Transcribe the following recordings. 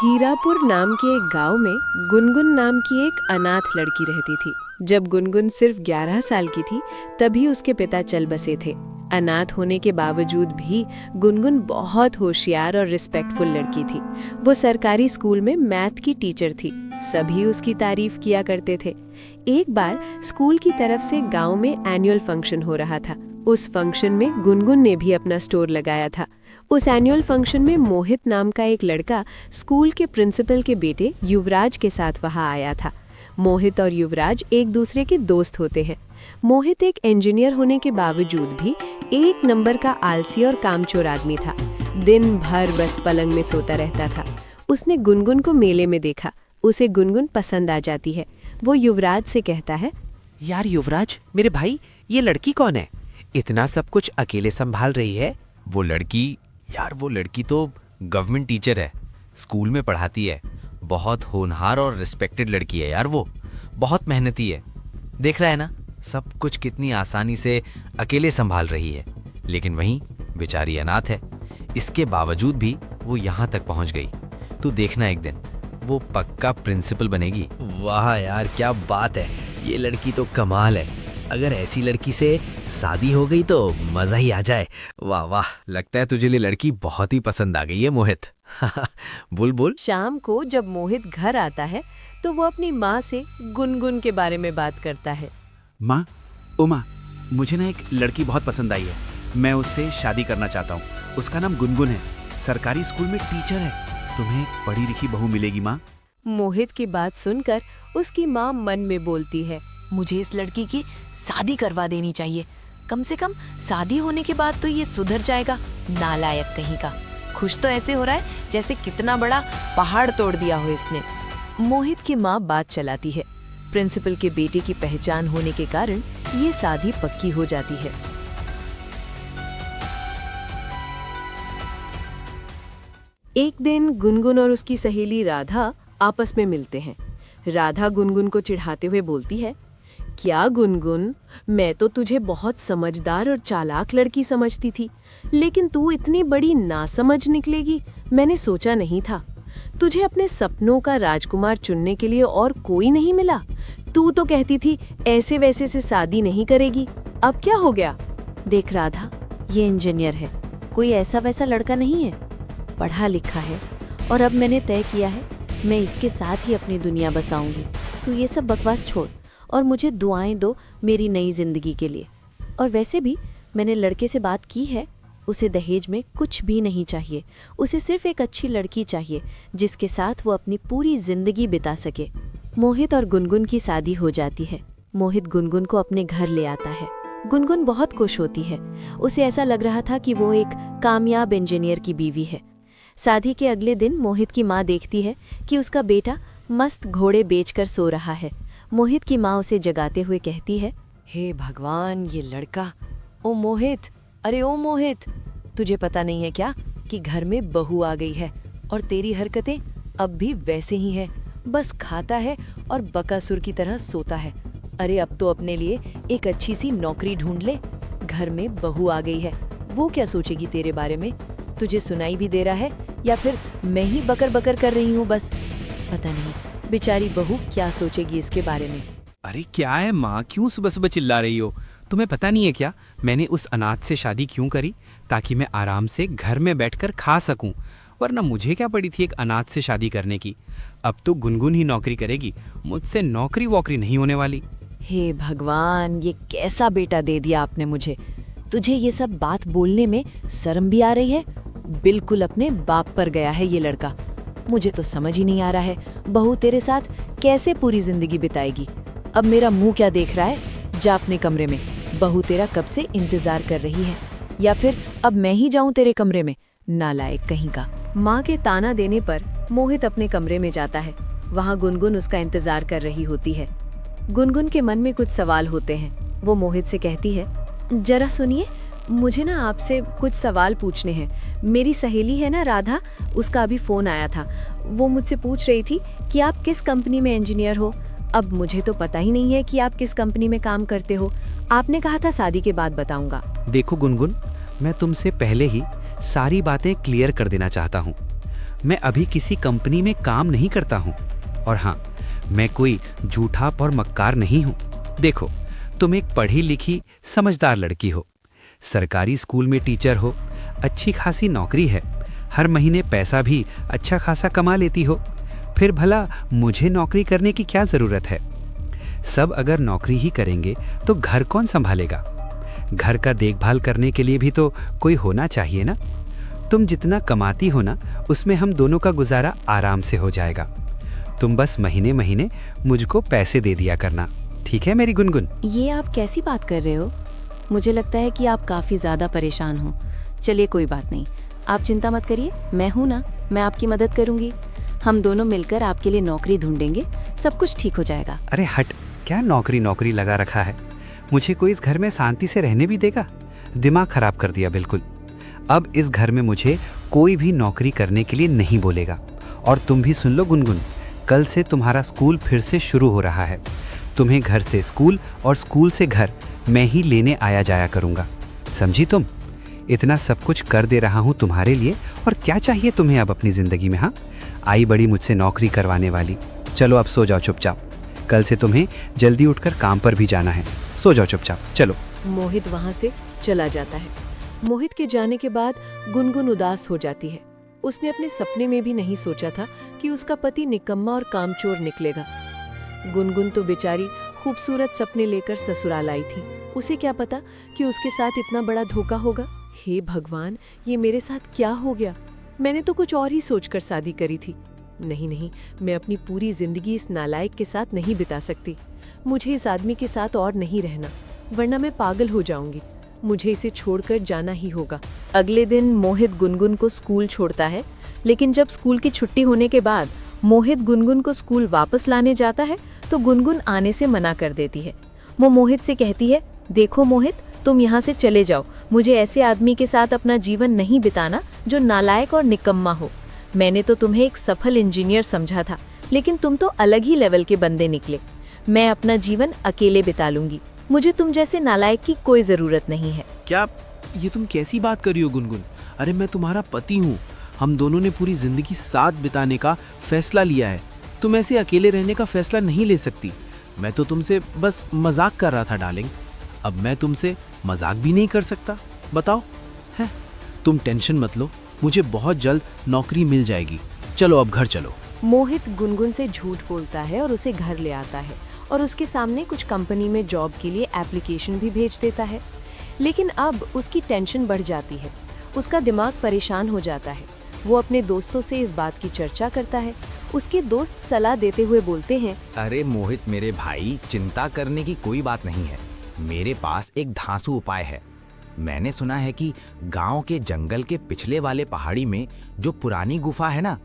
हीरापुर नाम के एक गांव में गुनगुन नाम की एक अनाथ लड़की रहती थी। जब गुनगुन सिर्फ 11 साल की थी तभी उसके पिता चल बसे थे। अनाथ होने के बावजूद भी गुनगुन बहुत होशियार और रिस्पेक्टफुल लड़की थी। वो सरकारी स्कूल में मैथ की टीचर थी। सभी उसकी तारीफ किया करते थे। एक बार स्कूल की तरफ से गांव में एनुअल फंक्शन हो रहा था। उस फंक्शन में गुनगुन ने भी अपना स्टोर लगाया था। उस एनुअल फंक्शन में मोहित नाम का एक लड़का स्कूल के प्रिंसिपल के बेटे युवराज के साथ वहां आया था। मोहित और युवराज एक दूसरे के दोस्त होते हैं। मोहित एक इंजीनियर होने के बावजूद भी एक नंबर का आलसी और कामचोर आदमी था। दिन भर बस पलंग में सोता रहता था। उसने गुनगुन को मेले में देखा। उसे गुनगुन पसंद आ जाती है। वो युवराज से कहता है, यार युवराज, मेरे भाई, ये लड़की कौन है? इतना सब कुछ अकेले संभाल रही है। वो लड़की तो गवर्नमेंट टीचर है, स्कूल में पढ़ाती है। बहुत होनहार और रिस्पेक्टेड लड़की है यार। वो बहुत मेहनती है। देख रहा है ना, सब कुछ कितनी आसानी से अकेले संभाल रही है। लेकिन वहीं बेचारी अनाथ है। इसके बावजूद भी वो यहाँ तक पहुँच गई। तू देखना, एक दिन वो पक्का प्रिंसिपल बनेगी। वाह यार, क्या बात है। ये लड़की तो कमाल है। अगर ऐसी लड़की से शादी हो गई तो मजा ही आ जाए। वाह वाह, लगता है तुझे ये लड़की बहुत ही पसंद आ गई है मोहित। बोल। शाम को जब मोहित घर आता है तो वो अपनी माँ से गुनगुन के बारे में बात करता है। माँ, ओ माँ, मुझे ना एक लड़की बहुत पसंद आई है। मैं उससे शादी करना चाहता हूँ। उसका नाम गुनगुन है, सरकारी स्कूल में टीचर है। तुम्हें एक पढ़ी लिखी बहू मिलेगी माँ। मोहित की बात सुनकर उसकी माँ मन में बोलती है, मुझे इस लड़की की शादी करवा देनी चाहिए। कम से कम शादी होने के बाद तो ये सुधर जाएगा। नालायक कहीं का। खुश तो ऐसे हो रहा है जैसे कितना बड़ा पहाड़ तोड़ दिया हो इसने। मोहित की माँ बात चलाती है। प्रिंसिपल के बेटे की पहचान होने के कारण ये शादी पक्की हो जाती है। एक दिन गुनगुन और उसकी सहेली राधा आपस में मिलते हैं। राधा गुनगुन को चिढ़ाते हुए बोलती है, क्या गुनगुन, मैं तो तुझे बहुत समझदार और चालाक लड़की समझती थी, लेकिन तू इतनी बड़ी नासमझ निकलेगी मैंने सोचा नहीं था। तुझे अपने सपनों का राजकुमार चुनने के लिए और कोई नहीं मिला। तू तो कहती थी ऐसे वैसे से शादी नहीं करेगी, अब क्या हो गया? देख राधा, ये इंजीनियर है, कोई ऐसा वैसा लड़का नहीं है, पढ़ा लिखा है, और अब मैंने तय किया है मैं इसके साथ ही अपनी दुनिया बसाऊंगी। तू ये सब बकवास छोड़ और मुझे दुआएं दो मेरी नई जिंदगी के लिए। और वैसे भी मैंने लड़के से बात की है, उसे दहेज में कुछ भी नहीं चाहिए। उसे सिर्फ एक अच्छी लड़की चाहिए जिसके साथ वो अपनी पूरी जिंदगी बिता सके। मोहित और गुनगुन की शादी हो जाती है। मोहित गुनगुन को अपने घर ले आता है। गुनगुन बहुत खुश होती है। उसे ऐसा लग रहा था कि वो एक कामयाब इंजीनियर की बीवी है। शादी के अगले दिन मोहित की माँ देखती है कि उसका बेटा मस्त घोड़े बेचकर सो रहा है। मोहित की माँ उसे जगाते हुए कहती है, हे भगवान, ये लड़का। ओ मोहित, अरे ओ मोहित, तुझे पता नहीं है क्या कि घर में बहू आ गई है और तेरी हरकतें अब भी वैसे ही हैं। बस खाता है और बकासुर की तरह सोता है। अरे अब तो अपने लिए एक अच्छी सी नौकरी ढूंढ ले। घर में बहू आ गई है, वो क्या सोचेगी तेरे बारे में? तुझे सुनाई भी दे रहा है या फिर मैं ही बकर बकर कर रही हूँ बस? पता नहीं बेचारी बहू क्या सोचेगी इसके बारे में। अरे क्या है माँ, क्यों सुबह सुबह चिल्ला रही हो? तुम्हें पता नहीं है क्या मैंने उस अनाथ से शादी क्यों करी? ताकि मैं आराम से घर में बैठकर खा सकूं। वरना मुझे क्या पड़ी थी एक अनाथ से शादी करने की। अब तो गुनगुन ही नौकरी करेगी, मुझसे नौकरी वोकरी नहीं होने वाली। हे भगवान, ये कैसा बेटा दे दिया आपने मुझे। तुझे ये सब बात बोलने में शर्म भी आ रही है? बिल्कुल अपने बाप पर गया है ये लड़का। मुझे तो समझ ही नहीं आ रहा है बहू तेरे साथ कैसे पूरी जिंदगी बिताएगी। अब मेरा मुंह क्या देख रहा है? जा अपने कमरे में, बहू तेरा कब से इंतजार कर रही है। या फिर अब मैं ही जाऊं तेरे कमरे में? नालायक कहीं का। माँ के ताना देने पर मोहित अपने कमरे में जाता है। वहाँ गुनगुन उसका इंतजार कर रही होती है। गुनगुन के मन में कुछ सवाल होते हैं। वो मोहित से कहती है, जरा सुनिए, मुझे ना आपसे कुछ सवाल पूछने हैं। मेरी सहेली है ना राधा, उसका अभी फोन आया था। वो मुझसे पूछ रही थी कि आप किस कंपनी में इंजीनियर हो। अब मुझे तो पता ही नहीं है कि आप किस कंपनी में काम करते हो। आपने कहा था शादी के बाद बताऊंगा। देखो गुनगुन, मैं तुमसे पहले ही सारी बातें क्लियर कर देना चाहता हूँ। मैं अभी किसी कंपनी में काम नहीं करता हूँ। और हाँ, मैं कोई झूठा और मक्कार नहीं हूँ। देखो, तुम एक पढ़ी लिखी समझदार लड़की हो, सरकारी स्कूल में टीचर हो, अच्छी खासी नौकरी है, हर महीने पैसा भी अच्छा खासा कमा लेती हो। फिर भला मुझे नौकरी करने की क्या ज़रूरत है? सब अगर नौकरी ही करेंगे तो घर कौन संभालेगा? घर का देखभाल करने के लिए भी तो कोई होना चाहिए ना। तुम जितना कमाती हो ना, उसमें हम दोनों का गुजारा आराम से हो जाएगा। तुम बस महीने महीने मुझको पैसे दे दिया करना, ठीक है मेरी गुनगुन? ये आप कैसी बात कर रहे हो? मुझे लगता है कि आप काफ़ी ज़्यादा परेशान हो। चलिए कोई बात नहीं, आप चिंता मत करिए, मैं हूँ ना, मैं आपकी मदद करूँगी। हम दोनों मिलकर आपके लिए नौकरी ढूंढेंगे, सब कुछ ठीक हो जाएगा। अरे हट, क्या नौकरी नौकरी लगा रखा है? मुझे कोई इस घर में शांति से रहने भी देगा? दिमाग खराब कर दिया बिल्कुल। अब इस घर में मुझे कोई भी नौकरी करने के लिए नहीं बोलेगा। और तुम भी सुन लो गुनगुन, कल से तुम्हारा स्कूल फिर से शुरू हो रहा है। तुम्हें घर से स्कूल और स्कूल से घर मैं ही लेने आया जाया करूँगा, समझी तुम? इतना सब कुछ कर दे रहा हूँ तुम्हारे लिए, और क्या चाहिए तुम्हें अब अपनी ज़िंदगी में? हाँ, आई बड़ी मुझसे नौकरी करवाने वाली। चलो अब सो जाओ चुपचाप, कल से तुम्हें जल्दी उठकर काम पर भी जाना है। सो जाओ चुपचाप, चलो। मोहित वहां से चला जाता है। मोहित के जाने के बाद गुनगुन उदास हो जाती है। उसने अपने सपने में भी नहीं सोचा था कि उसका पति निकम्मा और कामचोर निकलेगा। गुनगुन तो बेचारी खूबसूरत सपने लेकर ससुराल आई थी। उसे क्या पता कि उसके साथ इतना बड़ा धोखा होगा। हे भगवान, ये मेरे साथ क्या हो गया? मैंने तो कुछ और ही सोचकर शादी करी थी। नहीं, मैं अपनी पूरी जिंदगी इस नालायक के साथ नहीं बिता सकती। मुझे इस आदमी के साथ और नहीं रहना, वरना मैं पागल हो जाऊंगी। मुझे इसे छोड़कर जाना ही होगा। अगले दिन मोहित गुनगुन को स्कूल छोड़ता है, लेकिन जब स्कूल की छुट्टी होने के बाद मोहित गुनगुन को स्कूल वापस लाने जाता है तो गुनगुन आने से मना कर देती है। वो मोहित से कहती है, देखो मोहित, तुम यहाँ से चले जाओ। मुझे ऐसे आदमी के साथ अपना जीवन नहीं बिताना जो नालायक और निकम्मा हो। मैंने तो तुम्हें एक सफल इंजीनियर समझा था, लेकिन तुम तो अलग ही लेवल के बंदे निकले। मैं अपना जीवन अकेले बिता लूंगी। मुझे तुम जैसे नालायक की कोई जरूरत नहीं है। क्या ये तुम कैसी बात कर रही हो गुनगुन? अरे मैं तुम्हारा पति हूँ। हम दोनों ने पूरी जिंदगी साथ बिताने का फैसला लिया है। तुम ऐसे अकेले रहने का फैसला नहीं ले सकती। मैं तो तुमसे बस मजाक कर रहा था डार्लिंग। अब मैं तुमसे मजाक भी नहीं कर सकता, बताओ। है, तुम टेंशन मत लो, मुझे बहुत जल्द नौकरी मिल जाएगी। चलो अब घर चलो। मोहित गुनगुन से झूठ बोलता है और उसे घर ले आता है और उसके सामने कुछ कंपनी में जॉब के लिए एप्लीकेशन भी भेज देता है। लेकिन अब उसकी टेंशन बढ़ जाती है, उसका दिमाग परेशान हो जाता है। वो अपने दोस्तों से इस बात की चर्चा करता है। उसके दोस्त सलाह देते हुए बोलते हैं, अरे मोहित मेरे भाई, चिंता करने की कोई बात नहीं है। मेरे पास एक धांसू उपाय है। मैंने सुना है कि गांव के जंगल के पिछले वाले पहाड़ी में जो पुरानी गुफा है ना,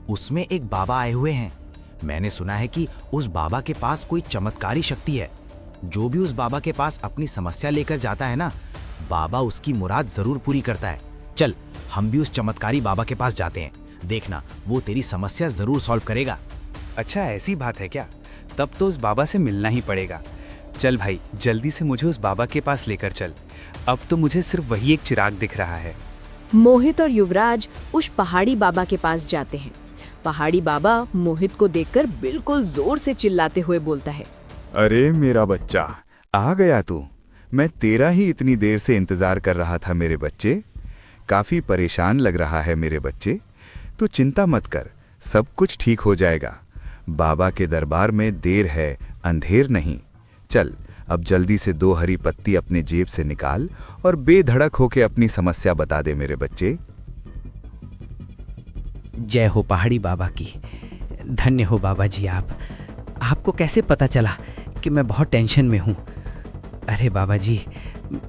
उसमें एक बाबा आए हुए हैं। मैंने सुना है कि उस बाबा के पास कोई चमत्कारी शक्ति है। जो भी उस बाबा के पास अपनी समस्या लेकर जाता है ना, बाबा उसकी मुराद जरूर पूरी करता है। चल हम भी उस चमत्कारी बाबा के पास जाते हैं, देखना वो तेरी समस्या जरूर सॉल्व करेगा। अच्छा ऐसी बात है क्या? तब तो उस बाबा से मिलना ही पड़ेगा। चल भाई, जल्दी से मुझे उस बाबा के पास लेकर चल। अब तो मुझे सिर्फ वही एक चिराग दिख रहा है। मोहित और युवराज उस पहाड़ी बाबा के पास जाते हैं। पहाड़ी बाबा मोहित को देखकर बिल्कुल जोर से चिल्लाते हुए बोलता है, अरे मेरा बच्चा, आ गया तू। मैं तेरा ही इतनी देर से इंतजार कर रहा था मेरे बच्चे। काफी परेशान लग रहा है मेरे बच्चे। तू चिंता मत कर, सब कुछ ठीक हो जाएगा। बाबा के दरबार में देर है, अंधेर नहीं। चल अब जल्दी से 2 हरी पत्ती अपने जेब से निकाल और बेधड़क होके अपनी समस्या बता दे मेरे बच्चे। जय हो पहाड़ी बाबा की। धन्य हो बाबा जी आप। आपको कैसे पता चला कि मैं बहुत टेंशन में हूँ? अरे बाबा जी,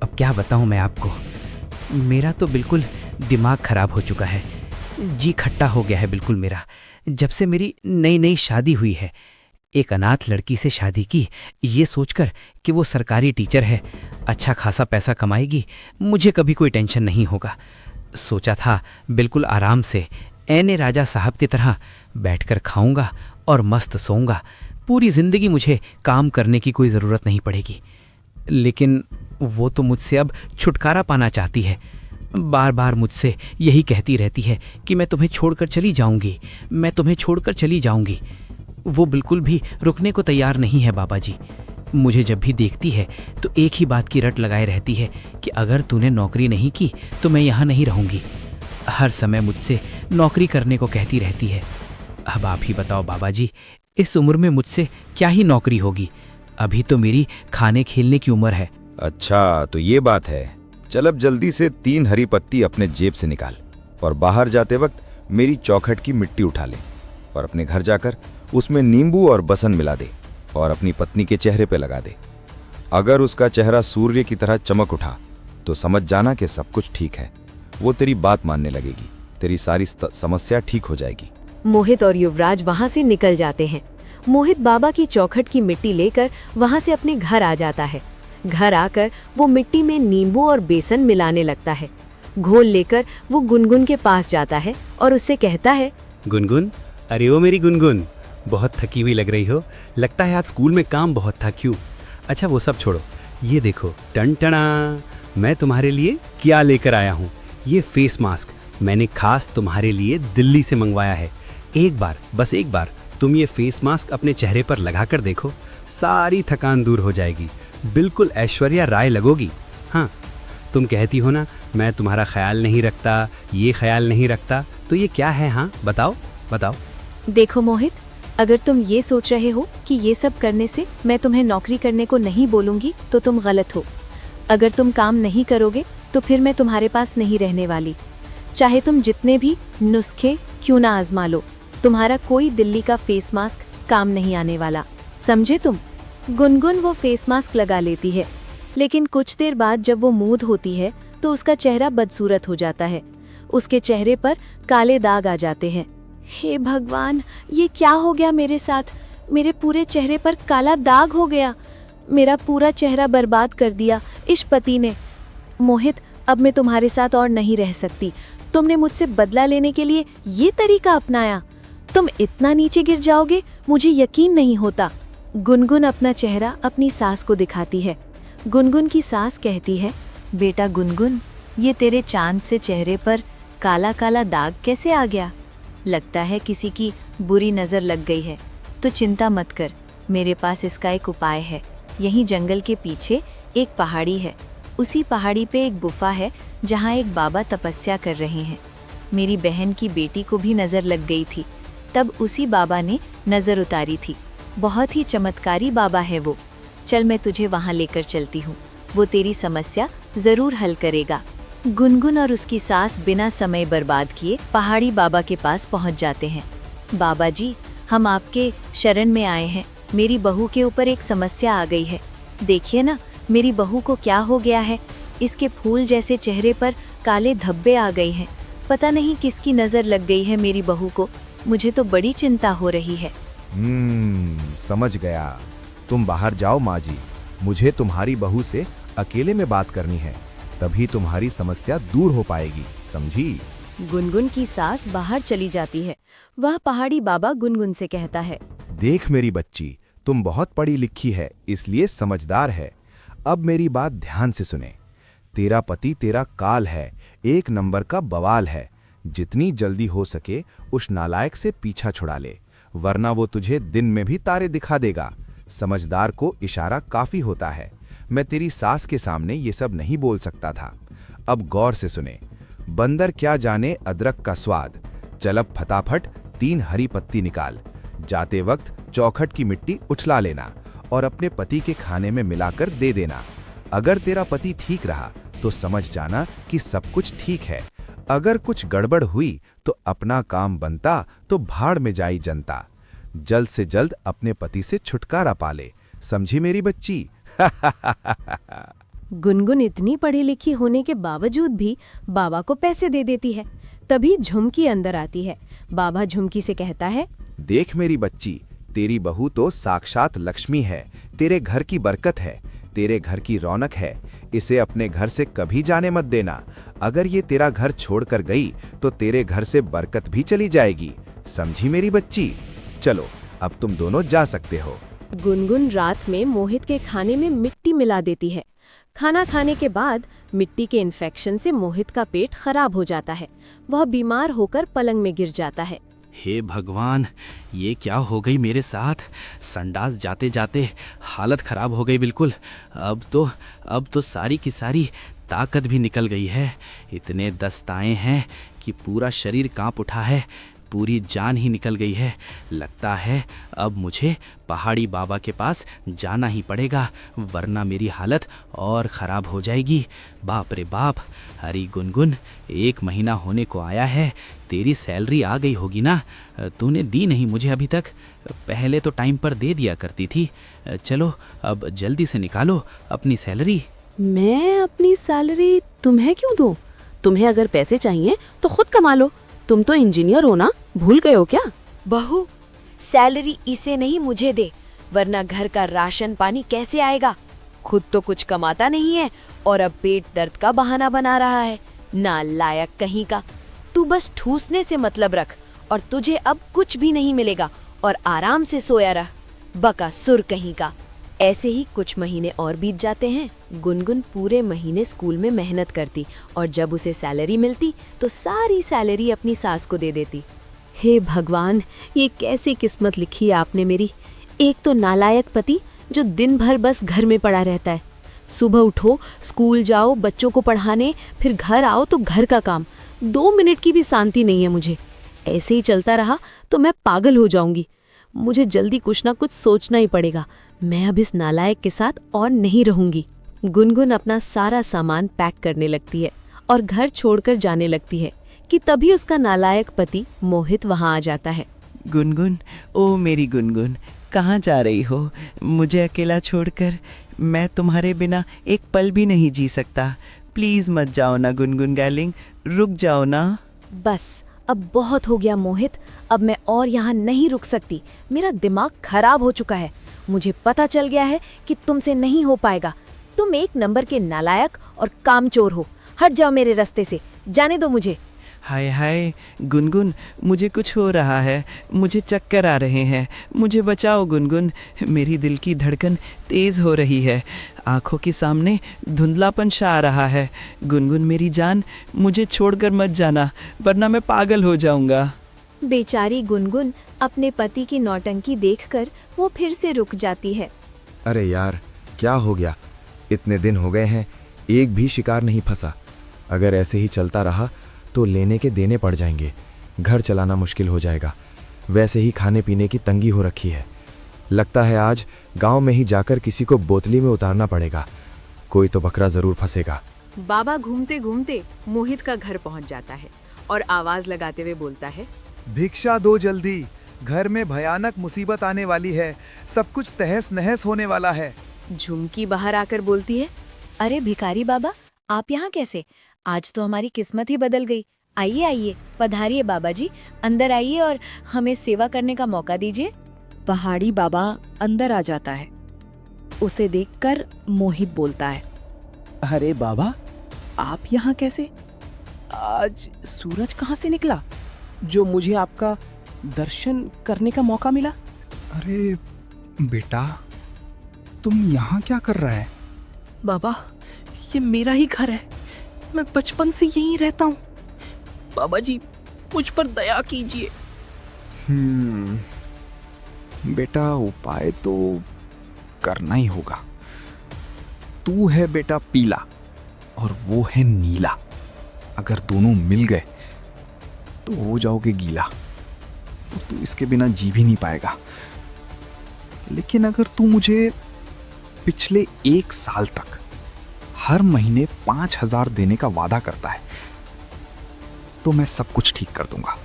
अब क्या बताऊँ मैं आपको। मेरा तो बिल्कुल दिमाग खराब हो चुका है। जी खट्टा हो गया है बिल्कुल मेरा। जब से मेरी नई नई शादी हुई है, एक अनाथ लड़की से शादी की, ये सोचकर कि वो सरकारी टीचर है, अच्छा खासा पैसा कमाएगी, मुझे कभी कोई टेंशन नहीं होगा। सोचा था बिल्कुल आराम से ऐने राजा साहब की तरह बैठकर खाऊंगा और मस्त सोऊंगा। पूरी जिंदगी मुझे काम करने की कोई ज़रूरत नहीं पड़ेगी। लेकिन वो तो मुझसे अब छुटकारा पाना चाहती है। बार बार मुझसे यही कहती रहती है कि मैं तुम्हें छोड़कर चली जाऊंगी, मैं तुम्हें छोड़कर चली जाऊंगी। वो बिल्कुल भी रुकने को तैयार नहीं है बाबा जी। मुझे जब भी देखती है तो एक ही बात की रट लगाए रहती है कि अगर तूने नौकरी नहीं की तो मैं यहाँ नहीं रहूंगी। हर समय मुझसे नौकरी करने को कहती रहती है। अब आप ही बताओ बाबा जी, इस उम्र में मुझसे क्या ही नौकरी होगी? अभी तो मेरी खाने खेलने की उम्र है। अच्छा तो ये बात है। चल अब जल्दी से 3 हरी पत्ती अपने जेब से निकाल और बाहर जाते वक्त मेरी चौखट की मिट्टी उठा ले और अपने घर जाकर उसमें नींबू और बसन मिला दे और अपनी पत्नी के चेहरे पे लगा दे। अगर उसका चेहरा सूर्य की तरह चमक उठा तो समझ जाना कि सब कुछ ठीक है। वो तेरी बात मानने लगेगी, तेरी सारी समस्या ठीक हो जाएगी। मोहित और युवराज वहां से निकल जाते हैं। मोहित बाबा की चौखट की मिट्टी लेकर वहां से अपने घर आ जाता है। घर आकर वो मिट्टी में नींबू और बेसन मिलाने लगता है। घोल लेकर वो गुनगुन के पास जाता है और उससे कहता है, गुनगुन, अरे ओ मेरी गुनगुन, बहुत थकी हुई लग रही हो। लगता है आज स्कूल में काम बहुत था, क्यों? अच्छा वो सब छोड़ो, ये देखो टन टना, मैं तुम्हारे लिए क्या लेकर आया हूँ। ये फेस मास्क मैंने खास तुम्हारे लिए दिल्ली से मंगवाया है। एक बार, बस एक बार तुम ये फेस मास्क अपने चेहरे पर लगा कर देखो, सारी थकान दूर हो जाएगी, बिल्कुल ऐश्वर्या राय लगोगी। हाँ, तुम कहती हो ना मैं तुम्हारा ख्याल नहीं रखता, ये ख्याल नहीं रखता, तो ये क्या है? हाँ बताओ बताओ। देखो मोहित, अगर तुम ये सोच रहे हो कि ये सब करने से मैं तुम्हें नौकरी करने को नहीं बोलूंगी तो तुम गलत हो। अगर तुम काम नहीं करोगे तो फिर मैं तुम्हारे पास नहीं रहने वाली। चाहे तुम जितने भी नुस्खे क्यों ना आजमा लो, तुम्हारा कोई दिल्ली का फेस मास्क काम नहीं आने वाला, समझे तुम? गुनगुन वो फेस मास्क लगा लेती है, लेकिन कुछ देर बाद जब वो मुंह धोती है तो उसका चेहरा बदसूरत हो जाता है। उसके चेहरे पर काले दाग आ जाते हैं। हे भगवान, ये क्या हो गया मेरे साथ? मेरे पूरे चेहरे पर काला दाग हो गया। मेरा पूरा चेहरा बर्बाद कर दिया इस पति ने। मोहित, अब मैं तुम्हारे साथ और नहीं रह सकती। तुमने मुझसे बदला लेने के लिए ये तरीका अपनाया। तुम इतना नीचे गिर जाओगे, मुझे यकीन नहीं होता। गुनगुन अपना चेहरा अपनी सास को दिखाती है। गुनगुन की सास कहती है, बेटा गुनगुन, ये तेरे चांद से चेहरे पर काला काला दाग कैसे आ गया? लगता है किसी की बुरी नज़र लग गई है। तो चिंता मत कर, मेरे पास इसका एक उपाय है। यहीं जंगल के पीछे एक पहाड़ी है। उसी पहाड़ी पे एक गुफा है जहाँ एक बाबा तपस्या कर रहे हैं। मेरी बहन की बेटी को भी नज़र लग गई थी, तब उसी बाबा ने नज़र उतारी थी। बहुत ही चमत्कारी बाबा है वो। चल मैं तुझे वहाँ लेकर चलती हूँ, वो तेरी समस्या ज़रूर हल करेगा। गुनगुन और उसकी सास बिना समय बर्बाद किए पहाड़ी बाबा के पास पहुँच जाते हैं। बाबा जी, हम आपके शरण में आए हैं। मेरी बहू के ऊपर एक समस्या आ गई है। देखिए ना, मेरी बहू को क्या हो गया है। इसके फूल जैसे चेहरे पर काले धब्बे आ गए हैं। पता नहीं किसकी नज़र लग गई है मेरी बहू को। मुझे तो बड़ी चिंता हो रही है। समझ गया। तुम बाहर जाओ माँ जी, मुझे तुम्हारी बहू से अकेले में बात करनी है, तभी तुम्हारी समस्या दूर हो पाएगी, समझी? गुनगुन की सास बाहर चली जाती है। वह पहाड़ी बाबा गुनगुन से कहता है, देख मेरी बच्ची, तुम बहुत पढ़ी लिखी है, इसलिए समझदार है। अब मेरी बात ध्यान से सुने। तेरा पति तेरा काल है, 1 नंबर का बवाल है। जितनी जल्दी हो सके उस नालायक से पीछा छुड़ा ले, वरना वो तुझे दिन में भी तारे दिखा देगा। समझदार को इशारा काफी होता है। मैं तेरी सास के सामने ये सब नहीं बोल सकता था। अब गौर से सुने। बंदर क्या जाने अदरक का स्वाद। चल अब फटाफट 3 हरी पत्ती निकाल। जाते वक्त चौखट की मिट्टी उछला लेना और अपने पति के खाने में मिलाकर दे देना। अगर तेरा पति ठीक रहा तो समझ जाना कि सब कुछ ठीक है। अगर कुछ गड़बड़ हुई तो अपना काम बनता तो भाड़ में जाई जनता। जल्द से जल्द अपने पति से छुटकारा पाले, समझी मेरी बच्ची? गुनगुन इतनी पढ़ी लिखी होने के बावजूद भी बाबा को पैसे दे देती है। तभी झुमकी अंदर आती है। बाबा झुमकी से कहता है, देख मेरी बच्ची, तेरी बहू तो साक्षात लक्ष्मी है, तेरे घर की बरकत है, तेरे घर की रौनक है। इसे अपने घर से कभी जाने मत देना। अगर ये तेरा घर छोड़कर गई तो तेरे घर से बरकत भी चली जाएगी, समझी मेरी बच्ची? चलो अब तुम दोनों जा सकते हो। गुनगुन रात में मोहित के खाने में मिट्टी मिला देती है। खाना खाने के बाद मिट्टी के इन्फेक्शन से मोहित का पेट खराब हो जाता है। वह बीमार होकर पलंग में गिर जाता है। हे भगवान, ये क्या हो गई मेरे साथ? संडास जाते जाते हालत खराब हो गई बिल्कुल। अब तो सारी की सारी ताकत भी निकल गई है। इतने दस्त आए हैं कि पूरा शरीर कांप उठा है, पूरी जान ही निकल गई है। लगता है अब मुझे पहाड़ी बाबा के पास जाना ही पड़ेगा, वरना मेरी हालत और ख़राब हो जाएगी। बाप रे बाप! अरे गुनगुन, 1 महीना होने को आया है, तेरी सैलरी आ गई होगी ना? तूने दी नहीं मुझे अभी तक। पहले तो टाइम पर दे दिया करती थी। चलो अब जल्दी से निकालो अपनी सैलरी। मैं अपनी सैलरी तुम्हें क्यों दूं? तुम्हें अगर पैसे चाहिए तो खुद कमा लो। तुम तो इंजीनियर हो ना, भूल गए हो क्या? बहू, सैलरी इसे नहीं मुझे दे, वरना घर का राशन पानी कैसे आएगा? खुद तो कुछ कमाता नहीं है और अब पेट दर्द का बहाना बना रहा है। नालायक कहीं का! तू बस ठूसने से मतलब रख और तुझे अब कुछ भी नहीं मिलेगा और आराम से सोया रह। बकासुर कहीं का! ऐसे ही कुछ महीने और बीत जाते हैं। गुनगुन पूरे महीने स्कूल में मेहनत करती और जब उसे सैलरी मिलती तो सारी सैलरी अपनी सास को दे देती। हे भगवान, ये कैसी किस्मत लिखी है आपने मेरी। एक तो नालायक पति जो दिन भर बस घर में पड़ा रहता है। सुबह उठो, स्कूल जाओ, बच्चों को पढ़ाने, फिर घर आओ तो घर का काम। 2 मिनट की भी शांति नहीं है मुझे। ऐसे ही चलता रहा तो मैं पागल हो जाऊंगी। मुझे जल्दी कुछ ना कुछ सोचना ही पड़ेगा। मैं अब इस नालायक के साथ और नहीं रहूंगी। गुनगुन अपना सारा सामान पैक करने लगती है और घर छोड़कर जाने लगती है कि तभी उसका नालायक पति मोहित वहां आ जाता है। गुनगुन, ओ मेरी गुनगुन, कहाँ जा रही हो? मुझे अकेला छोड़कर? मैं तुम्हारे बिना एक पल भी नहीं जी सकता। प्लीज़ मत जाओ ना गुनगुन डार्लिंग, रुक जाओ ना। बस अब बहुत हो गया मोहित, अब मैं और यहाँ नहीं रुक सकती। मेरा दिमाग खराब हो चुका है। मुझे पता चल गया है कि तुमसे नहीं हो पाएगा। तुम 1 नंबर के नालायक और कामचोर हो। हट जाओ मेरे रास्ते से, जाने दो मुझे। हाय हाय गुनगुन, मुझे कुछ हो रहा है, मुझे चक्कर आ रहे हैं, मुझे बचाओ गुनगुन। मेरी दिल की धड़कन तेज़ हो रही है, आंखों के सामने धुंधलापन छा आ रहा है। गुनगुन मेरी जान, मुझे छोड़कर मत जाना, वरना मैं पागल हो जाऊंगा। बेचारी गुनगुन अपने पति की नौटंकी देखकर वो फिर से रुक जाती है। अरे यार, क्या हो गया? इतने दिन हो गए हैं, एक भी शिकार नहीं फंसा। अगर ऐसे ही चलता रहा तो लेने के देने पड़ जाएंगे, घर चलाना मुश्किल हो जाएगा। वैसे ही खाने पीने की तंगी हो रखी है। लगता है आज गांव में ही जाकर किसी को बोतली में उतारना पड़ेगा। कोई तो बकरा जरूर फंसेगा। बाबा घूमते घूमते मोहित का घर पहुंच जाता है और आवाज लगाते हुए बोलता है, भिक्षा दो जल्दी, घर में भयानक मुसीबत आने वाली है, सब कुछ तहस नहस होने वाला है। झुमकी बाहर आकर बोलती है, अरे भिखारी बाबा, आप यहाँ कैसे? आज तो हमारी किस्मत ही बदल गई। आइए आइए, पधारिए बाबा जी, अंदर आइए और हमें सेवा करने का मौका दीजिए। पहाड़ी बाबा अंदर आ जाता है। उसे देखकर मोहित बोलता है, अरे बाबा, आप यहाँ कैसे? आज सूरज कहाँ से निकला जो मुझे आपका दर्शन करने का मौका मिला? अरे बेटा, तुम यहाँ क्या कर रहा है? बाबा, ये मेरा ही घर है, मैं बचपन से यहीं रहता हूँ। बाबा जी, मुझ पर दया कीजिए। बेटा, उपाय तो करना ही होगा। तू है बेटा पीला और वो है नीला। अगर दोनों मिल गए तो हो जाओगे गीला और तू इसके बिना जी भी नहीं पाएगा। लेकिन अगर तू मुझे पिछले 1 साल तक हर महीने 5,000 देने का वादा करता है तो मैं सब कुछ ठीक कर दूंगा।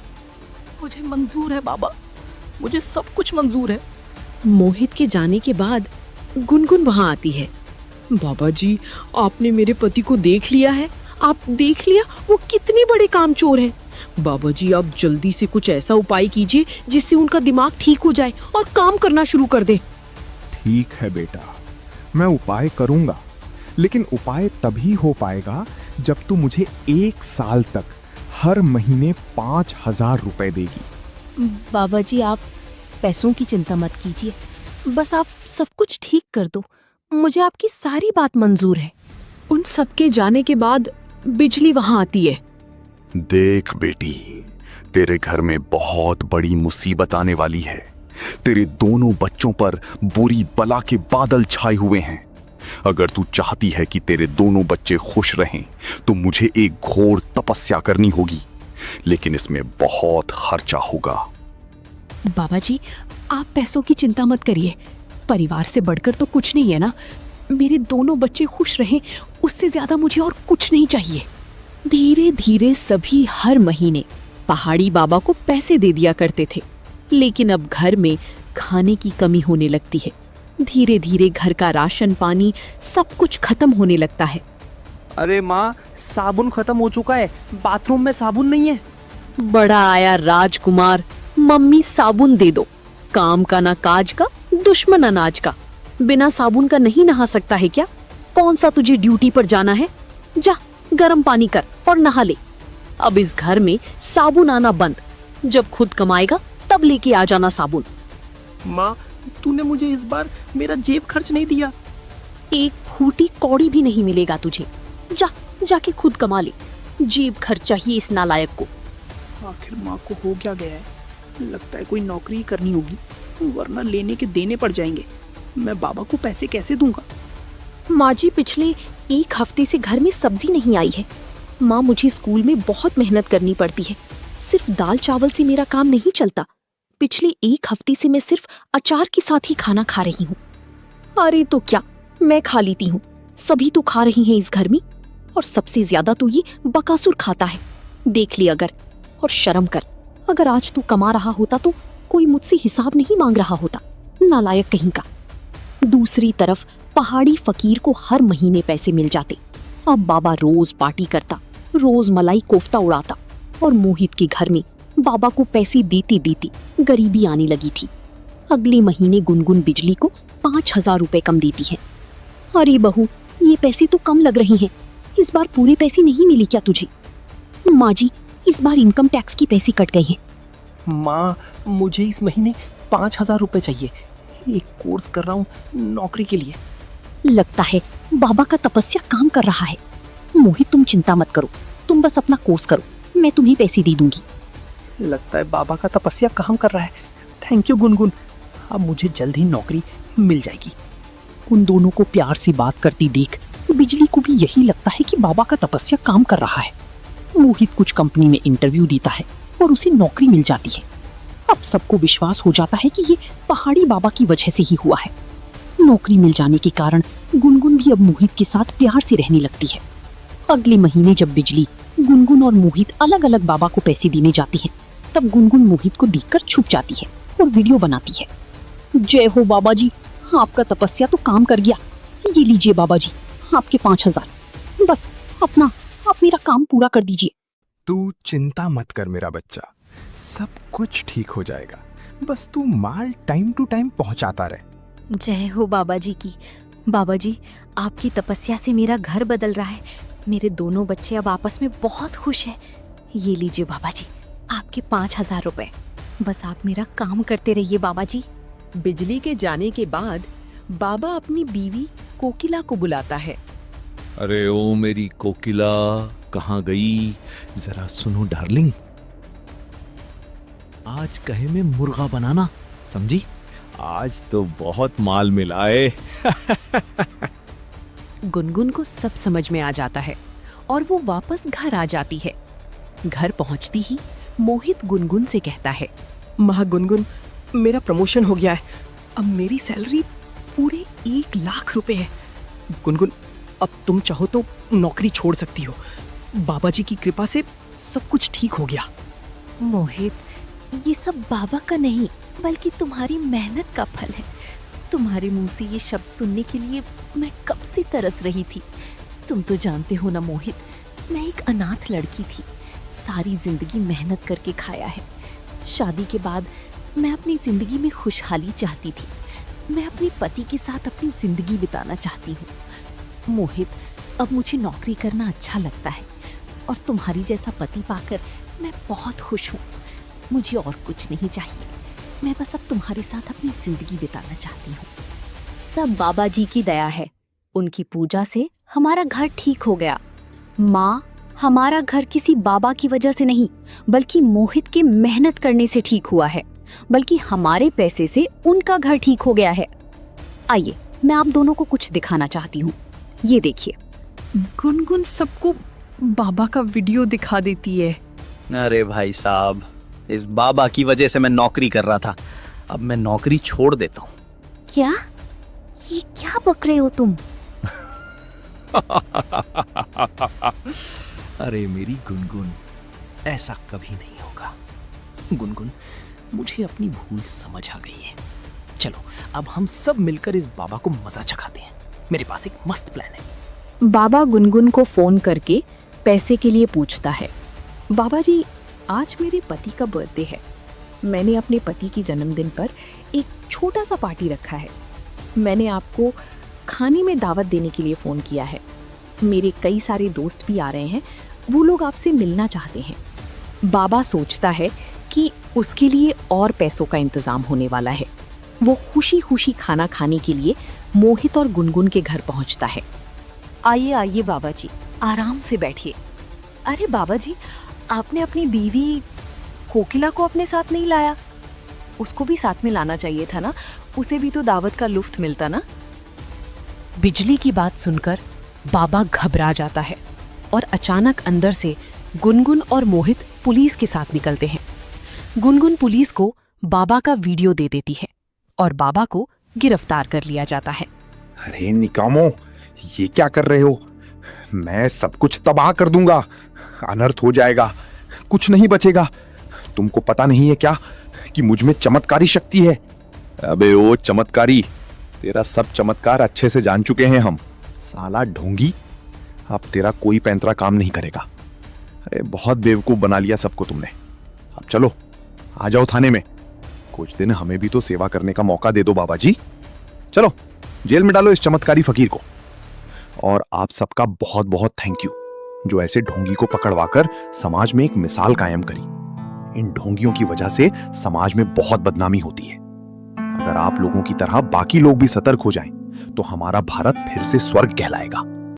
मुझे मंजूर है बाबा, मुझे सब कुछ मंजूर है। मोहित के जाने के बाद गुनगुन वहां आती है। बाबा जी, आपने मेरे पति को देख लिया है? आप देख लिया वो कितने बड़े कामचोर हैं। बाबा जी, आप जल्दी से कुछ ऐसा उपाय कीजिए जिससे उनका दिमाग ठीक हो जाए और काम करना शुरू कर दे। ठीक है बेटा, मैं उपाय करूंगा, लेकिन उपाय तभी हो पाएगा जब तू मुझे 1 साल तक हर महीने 5,000 रुपए देगी। बाबा जी, आप पैसों की चिंता मत कीजिए, बस आप सब कुछ ठीक कर दो। मुझे आपकी सारी बात मंजूर है। उन सबके जाने के बाद बिजली वहां आती है। देख बेटी, तेरे घर में बहुत बड़ी मुसीबत आने वाली है। तेरे दोनों बच्चों पर बुरी बला के बादल छाए हुए हैं। अगर तू चाहती है कि तेरे दोनों बच्चे खुश रहें तो मुझे एक घोर तपस्या करनी होगी, लेकिन इसमें बहुत खर्चा होगा। बाबा जी, आप पैसों की चिंता मत करिए, परिवार से बढ़कर तो कुछ नहीं है ना। मेरे दोनों बच्चे खुश रहें, उससे ज्यादा मुझे और कुछ नहीं चाहिए। धीरे धीरे सभी हर महीने पहाड़ी बाबा को पैसे दे दिया करते थे, लेकिन अब घर में खाने की कमी होने लगती है। धीरे धीरे घर का राशन पानी सब कुछ खत्म होने लगता है। अरे माँ, साबुन खत्म हो चुका है, बाथरूम में साबुन नहीं है। बड़ा आया राजकुमार, मम्मी साबुन दे दो। काम का ना काज का, दुश्मन अनाज का। बिना साबुन का नहीं नहा सकता है क्या? कौन सा तुझे ड्यूटी पर जाना है? जा गर्म पानी कर और नहा ले। अब इस घर में साबुन आना बंद। जब खुद कमाएगा तब लेके आ जाना साबुन। माँ, तूने मुझे इस बार मेरा जेब खर्च नहीं दिया। एक फूटी कौड़ी भी नहीं मिलेगा तुझे। जा जाके खुद कमा ले। जेब खर्च चाहिए इस नालायक को। आखिर माँ को हो क्या गया है? लगता है कोई नौकरी करनी होगी, वरना लेने के देने पड़ जाएंगे। मैं बाबा को पैसे कैसे दूंगा? माँ जी, पिछले एक हफ्ते से घर में सब्जी नहीं आई है। माँ, मुझे स्कूल में बहुत मेहनत करनी पड़ती है। सिर्फ दाल चावल से मेरा काम नहीं चलता। पिछले एक हफ्ते से मैं सिर्फ अचार के साथ ही खाना खा रही हूँ। अरे तो क्या, मैं खा लेती हूँ, सभी तो खा रही हैं इस घर में। और सबसे ज्यादा तो ये बकासुर खाता है। देख ले अगर, और शर्म कर। अगर आज तू कमा रहा होता तो कोई मुझसे हिसाब नहीं मांग रहा होता, नालायक कहीं का। दूसरी तरफ पहाड़ी फकीर को हर महीने पैसे मिल जाते। अब बाबा रोज पार्टी करता, रोज मलाई कोफ्ता उड़ाता, और मोहित के घर में बाबा को पैसे देती देती गरीबी आने लगी थी। अगले महीने गुनगुन बिजली को 5,000 रुपए कम देती है। अरे बहू, ये पैसे तो कम लग रहे हैं। इस बार पूरे पैसे नहीं मिले क्या तुझे? माँ जी, इस बार इनकम टैक्स की पैसे कट गए हैं। माँ, मुझे इस महीने 5,000 रुपए चाहिए। एक कोर्स कर रहा हूँ नौकरी के लिए। लगता है बाबा का तपस्या काम कर रहा है। मोहित, तुम चिंता मत करो, तुम बस अपना कोर्स करो, मैं तुम्हें पैसे दे दूंगी। लगता है बाबा का तपस्या काम कर रहा है। थैंक यू गुनगुन, अब मुझे जल्द ही नौकरी मिल जाएगी। उन दोनों को प्यार से बात करती देख बिजली को भी यही लगता है कि बाबा का तपस्या काम कर रहा है। मोहित कुछ कंपनी में इंटरव्यू देता है और उसे नौकरी मिल जाती है। अब सबको विश्वास हो जाता है कि ये पहाड़ी बाबा की वजह से ही हुआ है। नौकरी मिल जाने के कारण गुनगुन भी अब मोहित के साथ प्यार से रहने लगती है। अगले महीने जब बिजली, गुनगुन और मोहित अलग अलग बाबा को पैसे देने जाती है, तब गुनगुन मोहित को देखकर छुप जाती है और वीडियो बनाती है। जय हो बाबा जी, आपका तपस्या तो काम कर गया। ये लीजिए बाबा जी, आपके 5,000। बस आप मेरा काम पूरा कर दीजिए। तू चिंता मत कर मेरा बच्चा, सब कुछ ठीक हो जाएगा। बस तू माल टाइम टू टाइम पहुंचाता रहे। जय हो बाबा जी की। बाबा जी, आपकी तपस्या से मेरा घर बदल रहा है। मेरे दोनों बच्चे अब आपस में बहुत खुश हैं। ये लीजिए बाबा जी, आपके 5,000 रुपए। बस आप मेरा काम करते रहिए बाबा जी। बिजली के जाने के बाद बाबा अपनी बीवी कोकिला को बुलाता है। अरे ओ मेरी कोकिला, कहाँ गई? जरा सुनो डार्लिंग, आज कहे में मुर्गा बनाना, समझी? आज तो बहुत माल मिला है। गुनगुन को सब समझ में आ जाता है और वो वापस घर आ जाती है। घर पहुंचती ही मोहित गुनगुन से कहता है, माँ गुनगुन, मेरा प्रमोशन हो गया है। अब मेरी सैलरी पूरे 1,00,000 रुपए है। गुनगुन, अब तुम चाहो तो नौकरी छोड़ सकती हो। बाबा जी की कृपा से सब कुछ ठीक हो गया। मोहित, ये सब बाबा का नहीं बल्कि तुम्हारी मेहनत का फल है। तुम्हारे मुंह से ये शब्द सुनने के लिए मैं कब से तरस रही थी। तुम तो जानते हो ना मोहित, मैं एक अनाथ लड़की थी। सारी जिंदगी मेहनत करके खाया है। शादी के बाद मैं अपनी जिंदगी में खुशहाली चाहती थी। मैं अपने पति के साथ अपनी जिंदगी बिताना चाहती हूँ। मोहित, अब मुझे नौकरी करना अच्छा लगता है और तुम्हारी जैसा पति पाकर मैं बहुत खुश हूँ। मुझे और कुछ नहीं चाहिए। मैं बस अब तुम्हारे साथ अपनी जिंदगी बिताना चाहती हूँ। सब बाबा जी की दया है। उनकी पूजा से हमारा घर ठीक हो गया। माँ, हमारा घर किसी बाबा की वजह से नहीं, बल्कि मोहित के मेहनत करने से ठीक हुआ है। बल्कि हमारे पैसे से उनका घर ठीक हो गया है। आइए, मैं आप दोनों को कुछ दिखाना चाहती हूँ। ये देखिए। गुनगुन सबको बाबा का वीडियो दिखा देती है। अरे भाई साहब, इस बाबा की वजह से मैं नौकरी कर रहा था, अब मैं नौकरी छोड़ देता हूँ। क्या? ये क्या बक रहे हो तुम? अरे मेरी गुनगुन, ऐसा कभी नहीं होगा। गुनगुन, मुझे अपनी भूल समझ आ गई है। चलो अब हम सब मिलकर इस बाबा को मजा चखाते हैं। मेरे पास एक मस्त प्लान है। बाबा गुनगुन को फोन करके पैसे के लिए पूछता है। बाबा जी, आज मेरे पति का बर्थडे है। मैंने अपने पति की जन्मदिन पर एक छोटा सा पार्टी रखा है। मैंने आपको खाने में दावत देने के लिए फ़ोन किया है। मेरे कई सारे दोस्त भी आ रहे हैं, वो लोग आपसे मिलना चाहते हैं। बाबा सोचता है कि उसके लिए और पैसों का इंतज़ाम होने वाला है। वो खुशी खुशी खाना खाने के लिए मोहित और गुनगुन के घर पहुंचता है। आइए आइए बाबा जी, आराम से बैठिए। अरे बाबा जी, आपने अपनी बीवी कोकिला को अपने साथ नहीं लाया? उसको भी साथ में लाना चाहिए था ना, उसे भी तो दावत का लुफ्त मिलता ना। बिजली की बात सुनकर बाबा घबरा जाता है और अचानक अंदर से गुनगुन और मोहित पुलिस के साथ निकलते हैं। गुनगुन पुलिस को बाबा का वीडियो दे देती है और बाबा को गिरफ्तार कर लिया जाता है। अरे निकामो, ये क्या कर रहे हो? मैं सब कुछ तबाह कर दूंगा, अनर्थ हो जाएगा, कुछ नहीं बचेगा। तुमको पता नहीं है क्या कि मुझ में चमत्कारी शक्ति है? अबे ओ चमत्कारी, तेरा सब चमत्कार अच्छे से जान चुके हैं हम। साला ढोंगी, अब तेरा कोई पैंतरा काम नहीं करेगा। अरे बहुत बेवकूफ बना लिया सबको तुमने। अब चलो आ जाओ थाने में, कुछ दिन हमें भी तो सेवा करने का मौका दे दो बाबा जी। चलो जेल में डालो इस चमत्कारी फकीर को। और आप सबका बहुत बहुत थैंक यू, जो ऐसे ढोंगी को पकड़वाकर समाज में एक मिसाल कायम करी। इन ढोंगियों की वजह से समाज में बहुत बदनामी होती है। अगर आप लोगों की तरह बाकी लोग भी सतर्क हो जाएं, तो हमारा भारत फिर से स्वर्ग कहलाएगा।